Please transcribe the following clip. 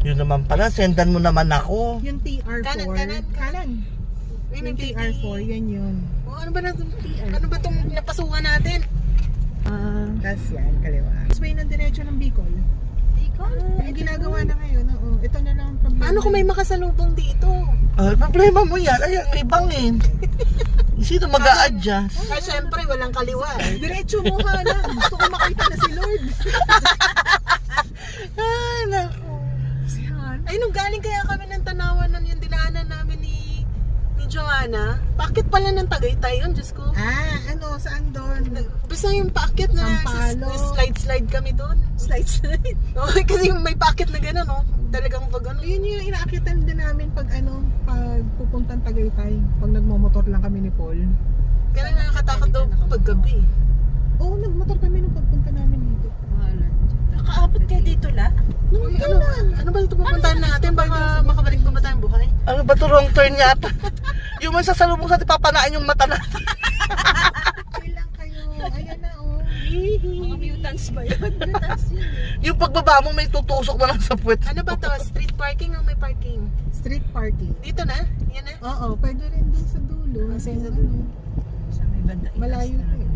Yun naman pala, sendan mo naman ako. Yung TR4. Kanan. Yung TR4, yan yun. Oh, ano ba ano ba itong napasukan natin? Tapos yan, kaliwa. This way ng diretso ng Bicol. Yung ginagawa na ngayon, oo. Ito na lang ang problema. Paano kung may makasalubong dito? Problema mo yan. Ay, ang ibangin. Sino mag-a-adjust? Syempre, walang kaliwa eh. Diretso mo na. Gusto ko makita na si Lord. Ay, naku. Ay, nung galing kaya kami ng Tanawan nun yung dinaanan namin ni Joanna, paakit pala ng Tagaytay yun, Diyos ko. Saan doon? Basta yung paakit na Sampalo. slide kami doon. Slide. Okay, kasi yung may paakit na gano'n, no? Talagang pag ano. Yun yung inaakitan din namin pag pupuntang Tagaytay. Pag nagmomotor lang kami ni Paul. Kaya nakakatakot daw pag gabi. Oo, nagmotor kami nung pagpunta namin dito. Nakaabot kayo dito la? Uy, ano ba ito pupuntahan natin? Baka makabalik pa ba tayong buhay? Ano ba ito? Wrong turn yata. Yung man sasalubong sa papanaan yung mata natin. Chill lang kayo. Ayan na, oh. Mga mutants ba yun? Mutants yun. Yung pagbaba mo may tutusok na lang sa puwet. Ano ba to? Street parking o may parking? Street party. Dito na? Yan na? Oo, pwede rin dun sa dulo. Sa Ano, dulo. Sa may banda. Malayo to eh.